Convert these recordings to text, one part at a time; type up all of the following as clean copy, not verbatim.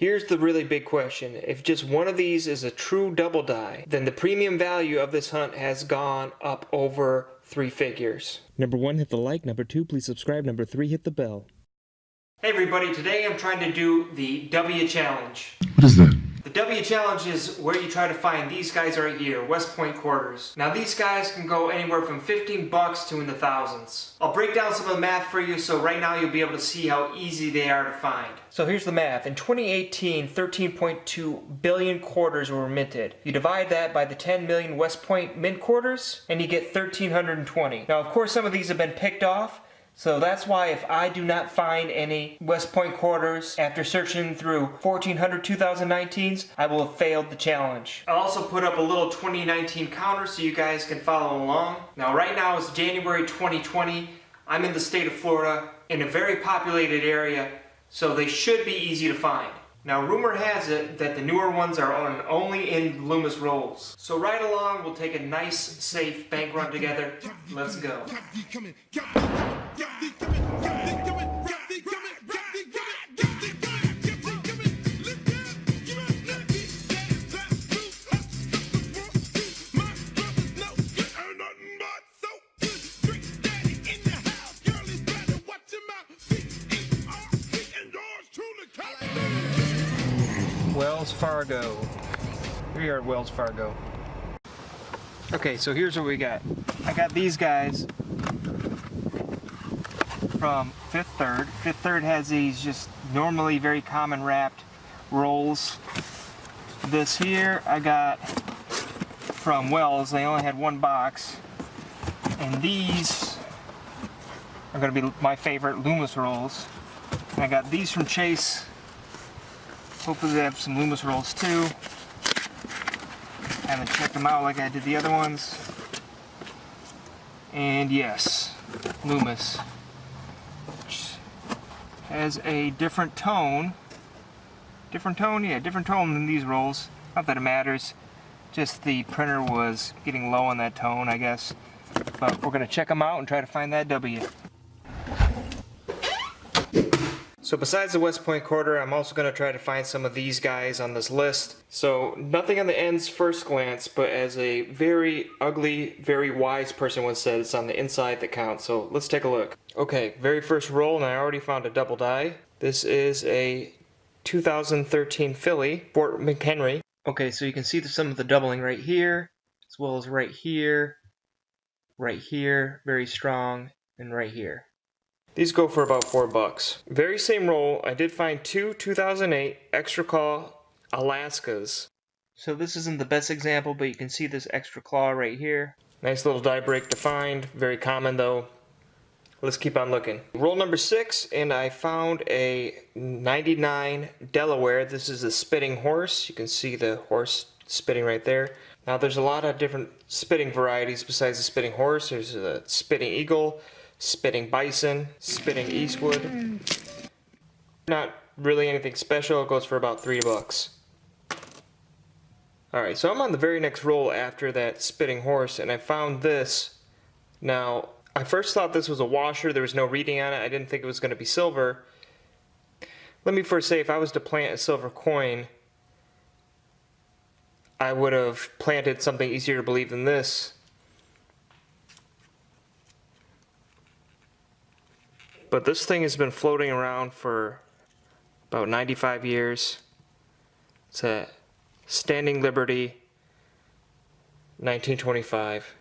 Here's the really big question. If just one of these is a true double die, then the premium value of this hunt has gone up over 3 figures. Number 1, hit the like. Number 2, please subscribe. Number 3, hit the bell. Hey everybody, today I'm trying to do the W challenge. What is that? The W challenge is where you try to find these guys right here, West Point quarters. Now these guys can go anywhere from 15 bucks to in the thousands. I'll break down some of the math for you, so right now you'll be able to see how easy they are to find. So here's the math. In 2018, 13.2 billion quarters were minted. You divide that by the 10 million West Point mint quarters, and you get 1,320. Now of course some of these have been picked off, so that's why if I do not find any West Point quarters after searching through 1,400 2019s, I will have failed the challenge. I'll also put up a little 2019 counter so you guys can follow along. Now right now is January 2020. I'm in the state of Florida in a very populated area, so they should be easy to find. Now rumor has it that the newer ones are only in Loomis rolls. So right along, we'll take a nice, safe bank run together. Let's go. Wells Fargo. Here we are at Wells Fargo. Okay, so here's what we got. I got these guys from Fifth Third. Fifth Third has these just normally very common wrapped rolls. This here I got from Wells. They only had one box. And these are going to be my favorite Loomis rolls. And I got these from Chase. Hopefully they have some Loomis rolls too. I haven't checked them out like I did the other ones. And yes, Loomis. Which has a different tone. Different tone? Yeah, different tone than these rolls. Not that it matters. Just the printer was getting low on that tone, I guess. But we're going to check them out and try to find that W. So besides the West Point quarter, I'm also going to try to find some of these guys on this list. So nothing on the ends first glance, but as a very ugly, very wise person once said, it's on the inside that counts. So let's take a look. Okay, very first roll, and I already found a double die. This is a 2013 Philly, Fort McHenry. Okay, so you can see some of the doubling right here, as well as right here, very strong, and right here. These go for about $4. Very same roll, I did find two 2008 extra claw Alaskas. So this isn't the best example, but you can see this extra claw right here. Nice little die break to find, very common though. Let's keep on looking. Roll number 6, and I found a 99 Delaware. This is a spitting horse. You can see the horse spitting right there. Now there's a lot of different spitting varieties besides the spitting horse. There's a spitting eagle, spitting bison, spitting Eastwood. Not really anything special. It goes for about $3. Alright, so I'm on the very next roll after that spitting horse, and I found this. Now, I first thought this was a washer. There was no reading on it. I didn't think it was going to be silver. Let me first say, if I was to plant a silver coin, I would have planted something easier to believe than this. But this thing has been floating around for about 95 years. It's a Standing Liberty, 1925.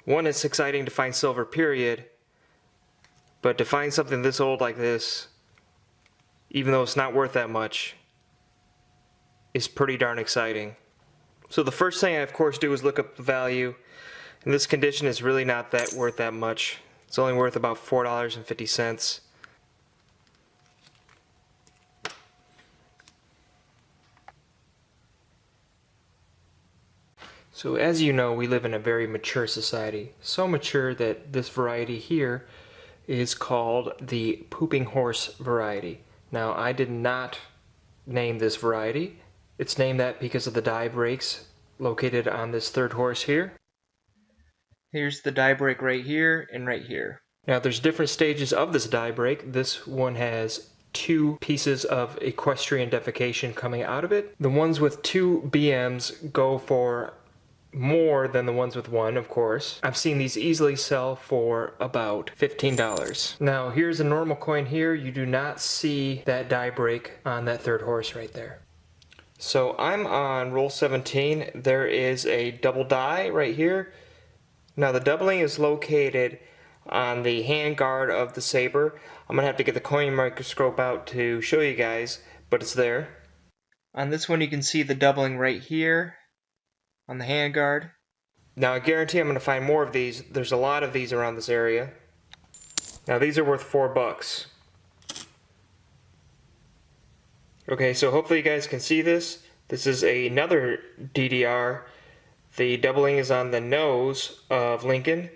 One, it's exciting to find silver, period. But to find something this old like this, even though it's not worth that much, is pretty darn exciting. So the first thing I of course do is look up the value. In this condition, it's really not that worth that much. It's only worth about $4.50. So as you know, we live in a very mature society. So mature that this variety here is called the pooping horse variety. Now, I did not name this variety. It's named that because of the die breaks located on this third horse here. Here's the die break right here and right here. Now there's different stages of this die break. This one has two pieces of equestrian defecation coming out of it. The ones with 2 BMs go for more than the ones with 1, of course. I've seen these easily sell for about $15. Now here's a normal coin here. You do not see that die break on that third horse right there. So I'm on roll 17. There is a double die right here. Now the doubling is located on the hand guard of the saber. I'm gonna have to get the coin microscope out to show you guys, but it's there. On this one you can see the doubling right here on the hand guard. Now I guarantee I'm gonna find more of these. There's a lot of these around this area. Now these are worth $4. Okay, so hopefully you guys can see this. This is another DDR. The doubling is on the nose of Lincoln.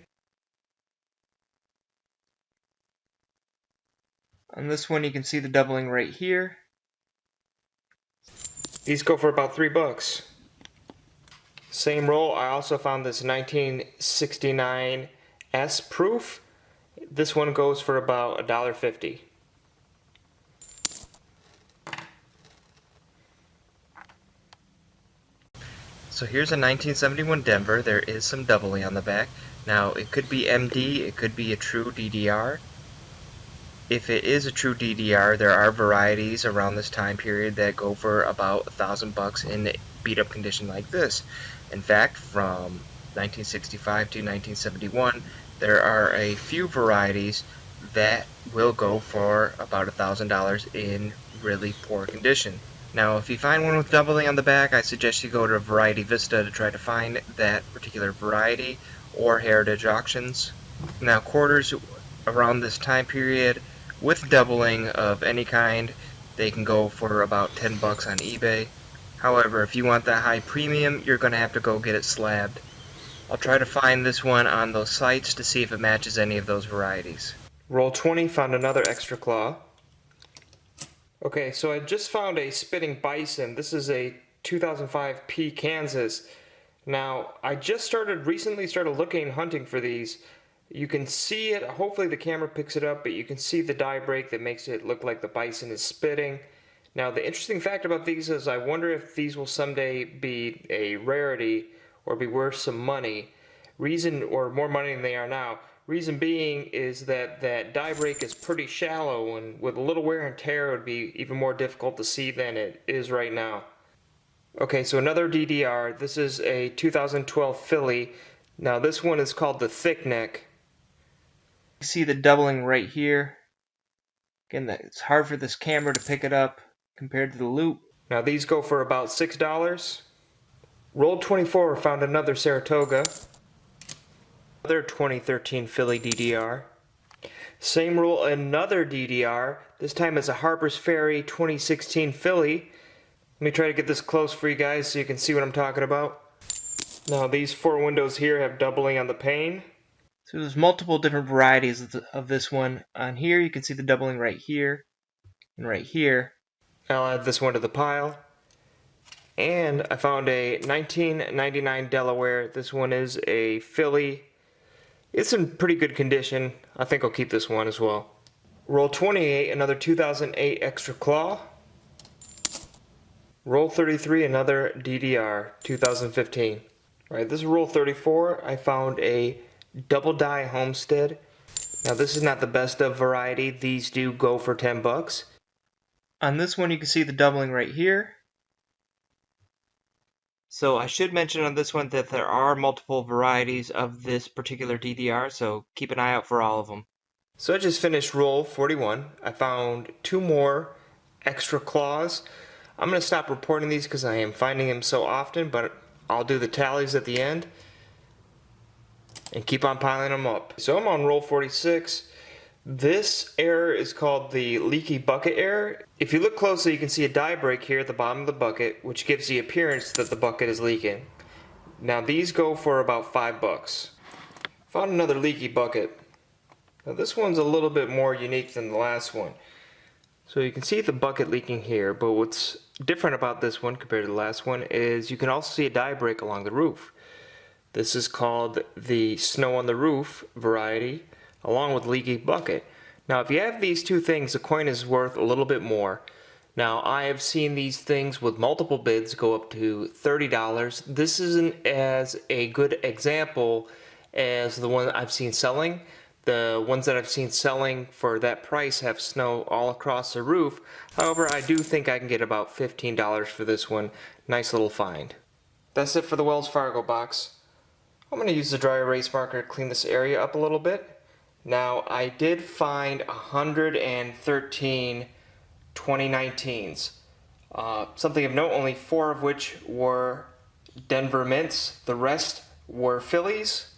On this one you can see the doubling right here. These go for about $3. Same roll, I also found this 1969 S proof. This one goes for about $1.50. So here's a 1971 Denver. There is some doubling on the back. Now it could be MD, it could be a true DDR. If it is a true DDR, there are varieties around this time period that go for about $1,000 in beat up condition like this. In fact, from 1965 to 1971, there are a few varieties that will go for about $1,000 in really poor condition. Now, if you find one with doubling on the back, I suggest you go to Variety Vista to try to find that particular variety, or Heritage Auctions. Now, quarters around this time period with doubling of any kind, they can go for about $10 on eBay. However, if you want that high premium, you're going to have to go get it slabbed. I'll try to find this one on those sites to see if it matches any of those varieties. Roll 20, found another extra claw. Okay, so I just found a spitting bison. This is a 2005 P Kansas. Now, I just recently started looking, hunting for these. You can see it, hopefully the camera picks it up, but you can see the die break that makes it look like the bison is spitting. Now, the interesting fact about these is I wonder if these will someday be a rarity or be worth some money. Or more money than they are now. Reason being is that that die break is pretty shallow, and with a little wear and tear it would be even more difficult to see than it is right now. Okay, so another DDR. This is a 2012 filly. Now this one is called the thick neck. You see the doubling right here. Again, it's hard for this camera to pick it up compared to the loop. Now these go for about $6. Roll 24 found another Saratoga. Another 2013 filly DDR. Same roll, another DDR. This time it's a Harpers Ferry 2016 filly. Let me try to get this close for you guys so you can see what I'm talking about. Now these 4 windows here have doubling on the pane. So there's multiple different varieties of this one. On here you can see the doubling right here and right here. I'll add this one to the pile. And I found a 1999 Delaware. This one is a filly. It's in pretty good condition. I think I'll keep this one as well. Roll 28, another 2008 extra claw. Roll 33, another DDR, 2015. Alright, this is roll 34. I found a double die Homestead. Now this is not the best of variety. These do go for $10. On this one you can see the doubling right here. So I should mention on this one that there are multiple varieties of this particular DDR, so keep an eye out for all of them. So I just finished roll 41. I found 2 more extra claws. I'm going to stop reporting these because I am finding them so often, but I'll do the tallies at the end and keep on piling them up. So I'm on roll 46. This error is called the leaky bucket error. If you look closely, you can see a die break here at the bottom of the bucket, which gives the appearance that the bucket is leaking. Now these go for about $5. Found another leaky bucket. Now this one's a little bit more unique than the last one. So you can see the bucket leaking here, but what's different about this one compared to the last one is you can also see a die break along the roof. This is called the snow on the roof variety, along with leaky bucket. Now if you have these two things, the coin is worth a little bit more. Now I have seen these things with multiple bids go up to $30. This isn't as a good example as the one I've seen selling. The ones that I've seen selling for that price have snow all across the roof. However, I do think I can get about $15 for this one. Nice little find. That's it for the Wells Fargo box. I'm going to use the dry erase marker to clean this area up a little bit. Now, I did find 113 2019s. Something of note, only 4 of which were Denver Mints. The rest were Phillies.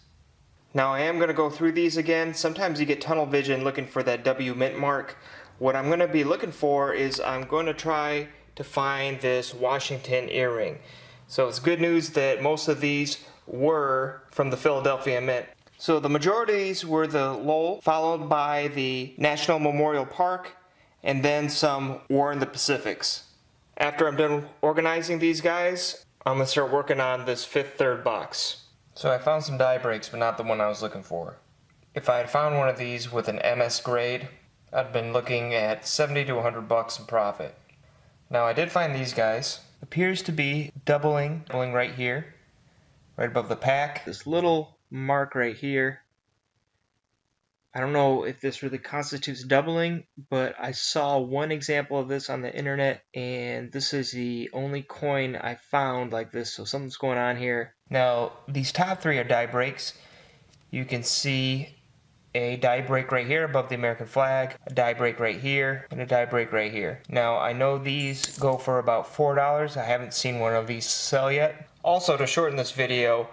Now I am going to go through these again. Sometimes you get tunnel vision looking for that W mint mark. What I'm going to be looking for is I'm going to try to find this Washington earring. So it's good news that most of these were from the Philadelphia Mint. So the majority of these were the Lowell, followed by the National Memorial Park, and then some War in the Pacifics. After I'm done organizing these guys, I'm going to start working on this fifth third box. So I found some die breaks, but not the one I was looking for. If I had found one of these with an MS grade, I'd been looking at 70 to 100 bucks in profit. Now I did find these guys. Appears to be doubling right here, right above the pack. This little mark right here. I don't know if this really constitutes doubling, but I saw one example of this on the internet, and this is the only coin I found like this, so something's going on here. Now, these top 3 are die breaks. You can see a die break right here above the American flag, a die break right here, and a die break right here. Now, I know these go for about $4. I haven't seen one of these sell yet. Also, to shorten this video,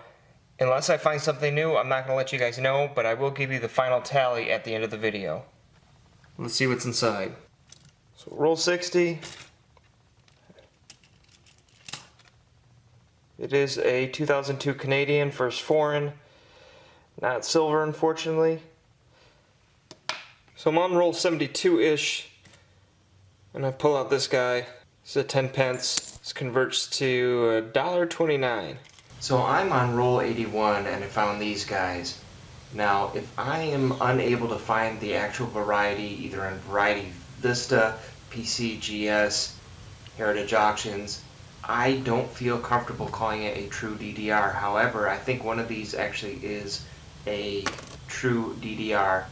unless I find something new, I'm not going to let you guys know, but I will give you the final tally at the end of the video. Let's see what's inside. So roll 60. It is a 2002 Canadian, first foreign. Not silver, unfortunately. So I'm on roll 72-ish, and I pull out this guy. It's a 10 pence. This converts to $1.29. So I'm on roll 81 and I found these guys. Now if I am unable to find the actual variety either on Variety Vista, PCGS, Heritage Auctions, I don't feel comfortable calling it a true DDR. However, I think one of these actually is a true DDR.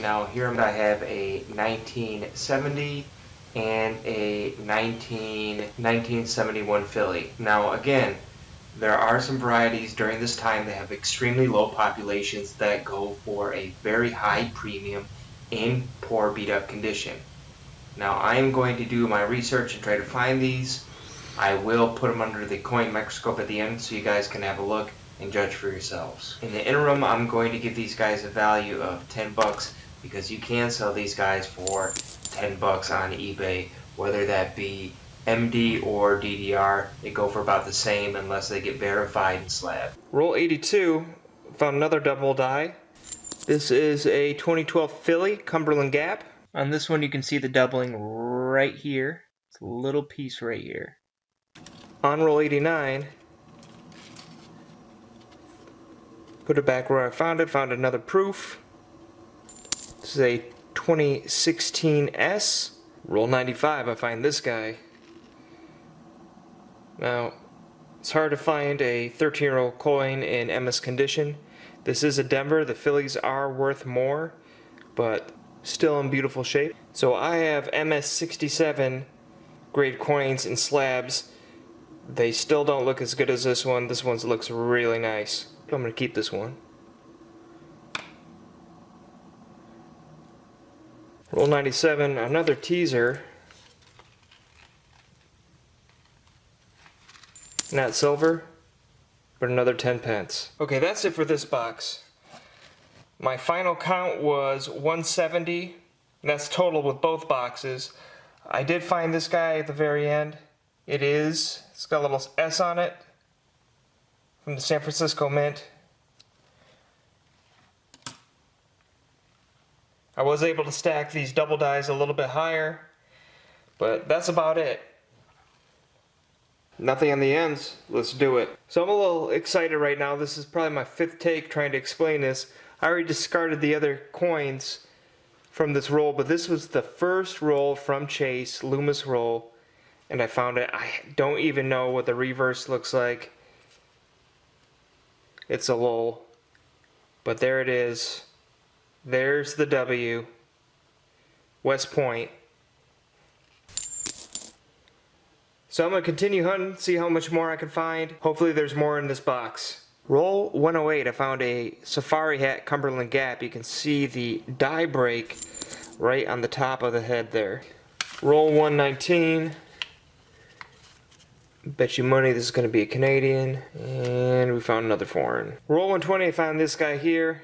Now here I have a 1970 and a 1971 Philly. Now again, there are some varieties during this time that have extremely low populations that go for a very high premium in poor beat up condition. Now I am going to do my research and try to find these. I will put them under the coin microscope at the end so you guys can have a look and judge for yourselves. In the interim, I'm going to give these guys a value of 10 bucks because you can sell these guys for 10 bucks on eBay, whether that be MD or DDR. They go for about the same unless they get verified and slabbed. Roll 82, found another double die. This is a 2012 Philly, Cumberland Gap. On this one you can see the doubling right here. It's a little piece right here. On roll 89, put it back where I found it, found another proof. This is a 2016S. Roll 95, I find this guy. Now, it's hard to find a 13-year-old coin in MS condition. This is a Denver. The Phillies are worth more, but still in beautiful shape. So I have MS67 grade coins in slabs. They still don't look as good as this one. This one looks really nice. I'm going to keep this one. Roll 97, another teaser. Not silver, but another 10 pence. Okay, that's it for this box. My final count was 170. That's total with both boxes. I did find this guy at the very end. It's got a little S on it from the San Francisco Mint. I was able to stack these double dies a little bit higher, but that's about it. Nothing on the ends. Let's do it. So I'm a little excited right now. This is probably my 5th take trying to explain this. I already discarded the other coins from this roll, but this was the first roll from Chase, Loomis roll, and I found it. I don't even know what the reverse looks like. It's a lull, but there it is. There's the W, West Point. So I'm going to continue hunting, see how much more I can find. Hopefully there's more in this box. Roll 108, I found a safari hat, Cumberland Gap. You can see the die break right on the top of the head there. Roll 119. Bet you money this is going to be a Canadian. And we found another foreign. Roll 120, I found this guy here.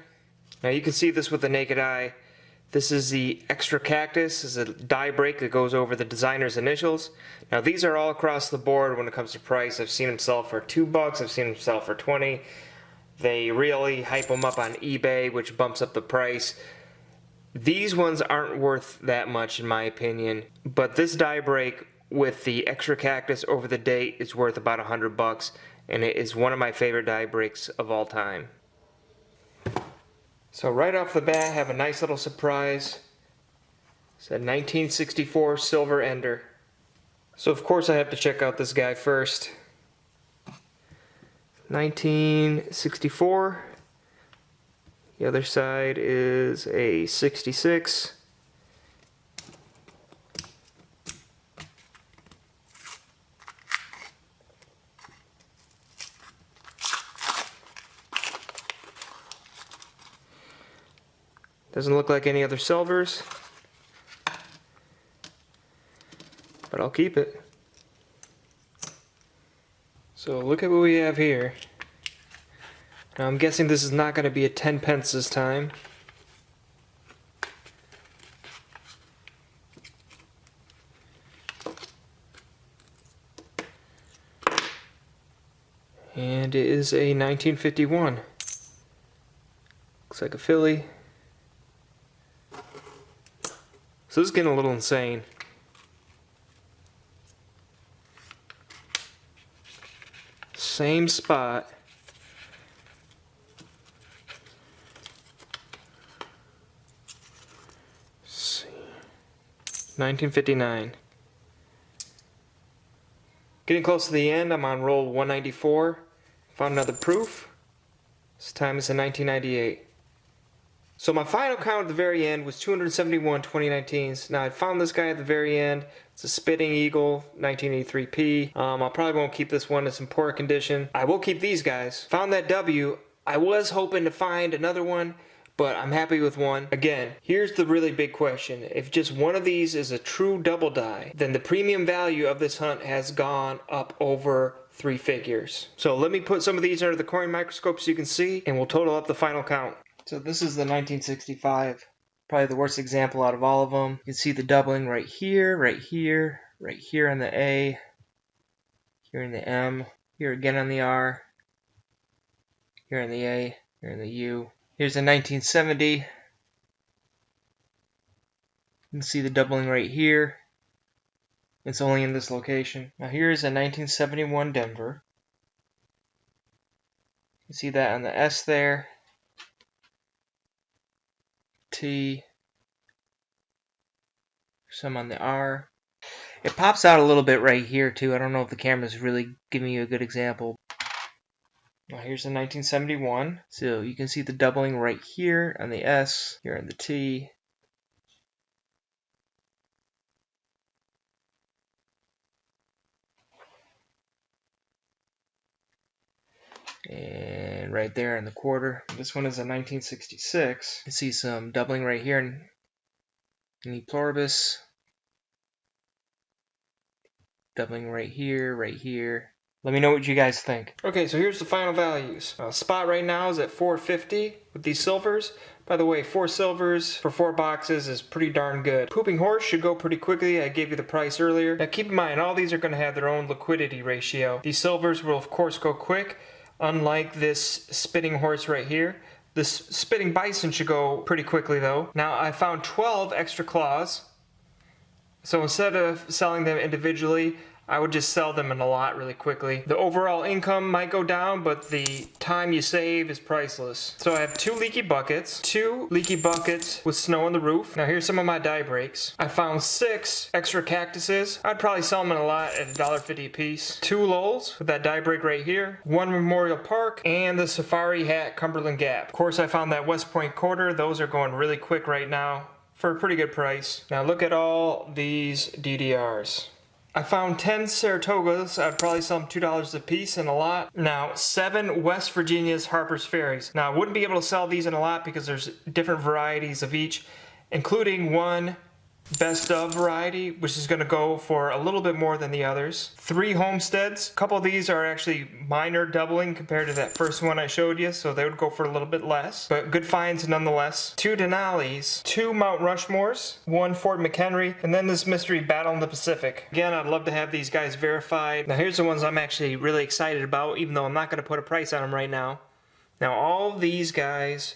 Now you can see this with the naked eye. This is the extra cactus. This is a die break that goes over the designer's initials. Now these are all across the board when it comes to price. I've seen them sell for $2. I've seen them sell for 20. They really hype them up on eBay, which bumps up the price. These ones aren't worth that much in my opinion, but this die break with the extra cactus over the date is worth about $100, and it is one of my favorite die breaks of all time. So right off the bat, I have a nice little surprise. It's a 1964 Silver Ender. So of course I have to check out this guy first. 1964. The other side is a 66. Doesn't look like any other silvers, but I'll keep it. So look at what we have here. Now I'm guessing this is not going to be a 10 pence this time. And it is a 1951. Looks like a Philly. So this is getting a little insane. Same spot. Let's see. 1959. Getting close to the end, I'm on roll 194. Found another proof. This time it's in 1998. So my final count at the very end was 271 2019s. Now I found this guy at the very end. It's a Spitting Eagle 1983P. I probably won't keep this one. It's in poor condition. I will keep these guys. Found that W. I was hoping to find another one, but I'm happy with one. Again, here's the really big question. If just one of these is a true double die, then the premium value of this hunt has gone up over 3 figures. So let me put some of these under the coin microscope so you can see, and we'll total up the final count. So this is the 1965, probably the worst example out of all of them. You can see the doubling right here, right here, right here on the A, here in the M, here again on the R, here on the A, here in the U. Here's a 1970. You can see the doubling right here. It's only in this location. Now here's a 1971 Denver. You see that on the S there. T, some on the R. It pops out a little bit right here too. I don't know if the camera's really giving you a good example. Now here's the 1971. So you can see the doubling right here on the S, here on the T. And right there in the quarter. This one is a 1966. You can see some doubling right here in E pluribus. Doubling right here, right here. Let me know what you guys think. Okay, so here's the final values. Spot right now is at 450 with these silvers. By the way, 4 silvers for 4 boxes is pretty darn good. Pooping horse should go pretty quickly. I gave you the price earlier. Now keep in mind, all these are going to have their own liquidity ratio. These silvers will of course go quick. Unlike this spitting horse right here. This spitting bison should go pretty quickly though. Now I found 12 extra claws. So instead of selling them individually, I would just sell them in a lot really quickly. The overall income might go down, but the time you save is priceless. So I have 2 leaky buckets with snow on the roof. Now here's some of my die breaks. I found 6 extra cactuses. I'd probably sell them in a lot at $1.50 a piece. 2 lulls with that die break right here. 1 Memorial Park and the Safari Hat Cumberland Gap. Of course, I found that West Point quarter. Those are going really quick right now for a pretty good price. Now look at all these DDRs. I found 10 Saratogas. I'd probably sell them $2 a piece in a lot. Now 7 West Virginia's Harpers Ferries. Now I wouldn't be able to sell these in a lot because there's different varieties of each, including one best of variety, which is going to go for a little bit more than the others. 3 Homesteads. A couple of these are actually minor doubling compared to that first one I showed you, so they would go for a little bit less, but good finds nonetheless. 2 Denalis, 2 Mt Rushmores, 1 Fort McHenry, and then this mystery Battle in the Pacific. Again, I'd love to have these guys verified. Now here's the ones I'm actually really excited about, even though I'm not going to put a price on them right now. Now all these guys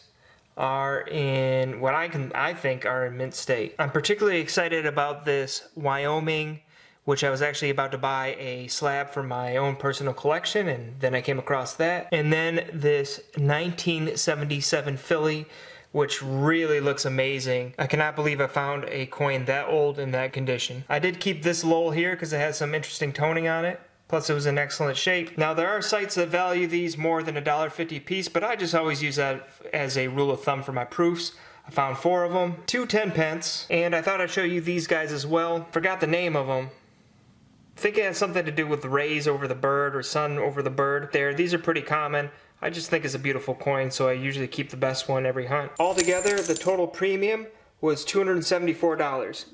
are in what I think are in mint state. I'm particularly excited about this Wyoming, which I was actually about to buy a slab for my own personal collection, and then I came across that. And then this 1977 Philly, which really looks amazing. I cannot believe I found a coin that old in that condition. I did keep this lull here because it has some interesting toning on it. Plus it was in excellent shape. Now there are sites that value these more than $1.50 a piece, but I just always use that as a rule of thumb for my proofs. I found 4 of them, 2 10-pence, and I thought I'd show you these guys as well. Forgot the name of them. I think it has something to do with rays over the bird or sun over the bird. These are pretty common. I just think it's a beautiful coin, so I usually keep the best one every hunt. Altogether, the total premium was $274.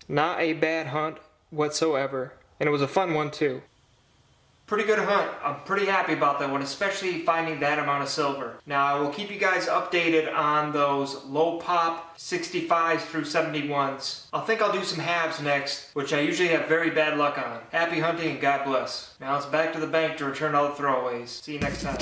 Not a bad hunt whatsoever, and it was a fun one too. Pretty good hunt. I'm pretty happy about that one, especially finding that amount of silver. Now I will keep you guys updated on those low pop 65s through 71s. I think I'll do some halves next, which I usually have very bad luck on. Happy hunting and God bless. Now it's back to the bank to return all the throwaways. See you next time.